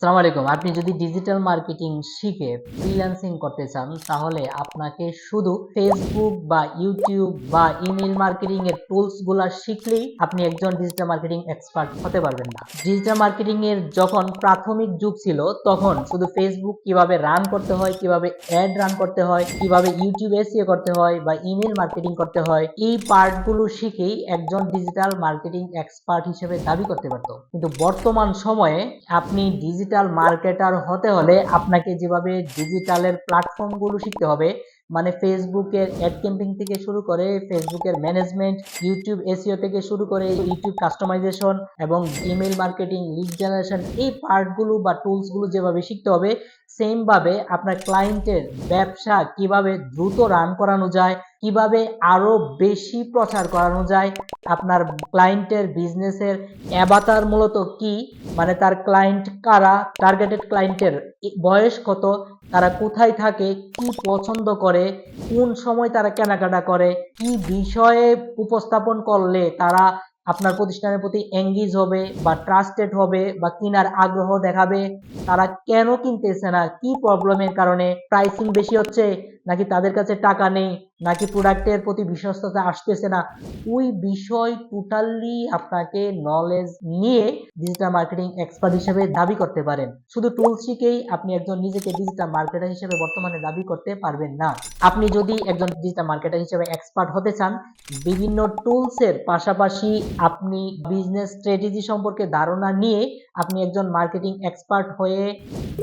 আসসালামু আলাইকুম। আপনি যদি ডিজিটাল মার্কেটিং শিখে ফ্রিল্যান্সিং করতে চান, তাহলে আপনাকে শুধু ফেসবুক বা ইউটিউব বা ইমেইল মার্কেটিং এর টুলস গুলা শিখলেই আপনি একজন ডিজিটাল মার্কেটিং এক্সপার্ট হতে পারবেন না। ডিজিটাল মার্কেটিং এর যখন প্রাথমিক যুগ ছিল, তখন শুধু ফেসবুক কিভাবে রান করতে হয়, কিভাবে অ্যাড রান করতে হয়, কিভাবে ইউটিউব এসইও করতে হয় বা ইমেইল মার্কেটিং করতে হয়, এই পার্টগুলো শিখেই একজন ডিজিটাল মার্কেটিং এক্সপার্ট হিসেবে দাবি করতে পারত। কিন্তু বর্তমান সময়ে আপনি ডিজিটাল মার্কেটার হতে হলে আপনাকে যেভাবে ডিজিটালের প্ল্যাটফর্মগুলো শিখতে হবে, মানে ফেসবুকের অ্যাড ক্যাম্পেইন থেকে শুরু করে ফেসবুকের ম্যানেজমেন্ট, ইউটিউব এসইও থেকে শুরু করে ইউটিউব কাস্টমাইজেশন এবং ইমেল মার্কেটিং, লিড জেনারেশন, এই পার্টগুলো বা টুলসগুলো যেভাবে শিখতে হবে, সেম ভাবে আপনার ক্লায়েন্টের ব্যবসা কিভাবে দ্রুত রান করানো যায়, কিভাবে আরো বেশি প্রচার করানো যায়, আপনার ক্লায়েন্টের বিজনেসের অ্যাভাতার মূলত কি, মানে তার ক্লায়েন্ট কারা, টার্গেটেড ক্লায়েন্টের বয়স কত, তারা কোথায় থাকে, কি পছন্দ করে, কোন সময় তারা কেনাকাটা করে, কি বিষয়ে উপস্থাপন করলে তারা আপনার প্রতিষ্ঠানের প্রতি এঙ্গেজ হবে বা ট্রাস্টেড হবে বা কেনার আগ্রহ দেখাবে, তারা কেন কিনতেছে না, কি প্রবলেমের কারণে, প্রাইসিং বেশি হচ্ছে নাকি তাদের কাছে টাকা নেই, নাকি প্রোডাক্টের প্রতি বিশ্বস্ততা আসতেছে না, ওই বিষয় টোটালি আপনাকে নলেজ নিয়ে ডিজিটাল মার্কেটিং এক্সপার্ট হিসেবে দাবি করতে পারেন। শুধু টুলস শিখেই আপনি একজন নিজেকে ডিজিটাল মার্কেটার হিসেবে বর্তমানে দাবি করতে পারবেন না। আপনি যদি একজন ডিজিটাল মার্কেটার হিসেবে এক্সপার্ট হতে চান, বিভিন্ন টুলসের পাশাপাশি আপনি বিজনেস স্ট্র্যাটেজি সম্পর্কে ধারণা নিয়ে আপনি একজন মার্কেটিং এক্সপার্ট হয়ে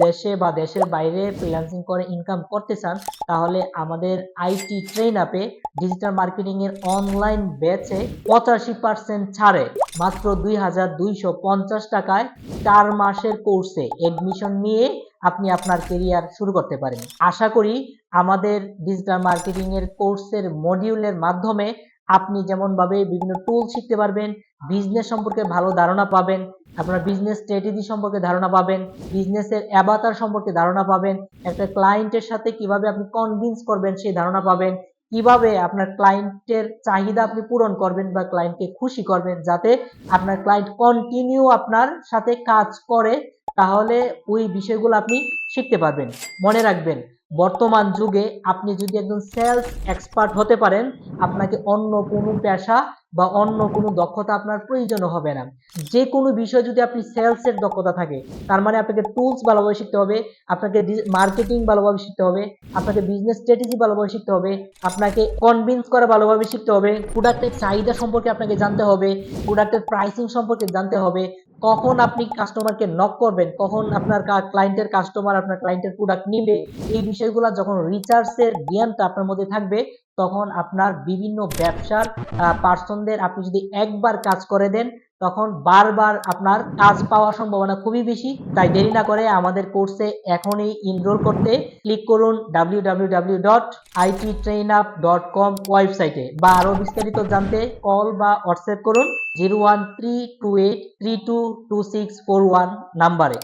দেশে বা দেশের বাইরে ফ্রিল্যান্সিং করে ইনকাম করতে চান, তাহলে আমাদের আইটি ট্রেন আপে ডিজিটাল মার্কেটিং এর অনলাইন ব্যাচে 85% ছাড়ে মাত্র 2250 টাকায় 4 মাসের কোর্সে এডমিশন নিয়ে আপনি আপনার কেরিয়ার শুরু করতে পারেন। আশা করি আমাদের ডিজিটাল মার্কেটিং এর কোর্সের মডিউলের মাধ্যমে আপনি যেমনভাবে বিভিন্ন টুল শিখতে পারবেন, বিজনেস সম্পর্কে ভালো ধারণা পাবেন, আপনার বিজনেস স্ট্র্যাটেজি সম্পর্কে ধারণা পাবেন, বিজনেসের অ্যাভাতার সম্পর্কে ধারণা পাবেন, একটা ক্লায়েন্টের সাথে কিভাবে আপনি কনভিন্স করবেন সেই ধারণা পাবেন, কিভাবে আপনার ক্লায়েন্টের চাহিদা আপনি পূরণ করবেন বা ক্লায়েন্টকে খুশি করবেন যাতে আপনার ক্লায়েন্ট কন্টিনিউ আপনার সাথে কাজ করে, তাহলে ওই বিষয়গুলো আপনি শিখতে পারবেন। মনে রাখবেন, বর্তমান যুগে আপনি যদি একজন সেলস এক্সপার্ট হতে পারেন, আপনাকে অন্য কোনো পেশা বা অন্য কোনো দক্ষতা আপনার প্রয়োজন হবে না। যে কোনো বিষয় যদি আপনি সেলসের দক্ষতা থাকে, তার মানে আপনাকে টুলস ভালোভাবে শিখতে হবে, আপনাকে মার্কেটিং ভালোভাবে শিখতে হবে, আপনাকে বিজনেস স্ট্র্যাটেজি ভালোভাবে শিখতে হবে, আপনাকে কনভিন্স করা ভালোভাবে শিখতে হবে, প্রোডাক্টের চাহিদা সম্পর্কে আপনাকে জানতে হবে, প্রোডাক্টের প্রাইসিং সম্পর্কে জানতে হবে, কখন আপনি কাস্টমারকে নক করবেন, কখন আপনার ক্লায়েন্টের কাস্টমার আপনার ক্লায়েন্টের প্রোডাক্ট নিবে, এই বিষয়গুলো যখন রিসার্চের জ্ঞানটা আপনার মধ্যে থাকবে, তখন আপনার বিভিন্ন ব্যবসার পার্সনদের আপনি যদি একবার কাজ করে দেন, তখন বারবার আপনার কাজ পাওয়ার সম্ভাবনা খুবই বেশি। তাই দেরি না করে আমাদের কোর্সে এখনই এনরোল করতে ক্লিক করুন www.ittrainup.com ওয়েবসাইটে, বা আরো বিস্তারিত জানতে কল বা হোয়াটসঅ্যাপ করুন 01328322641 নাম্বারে।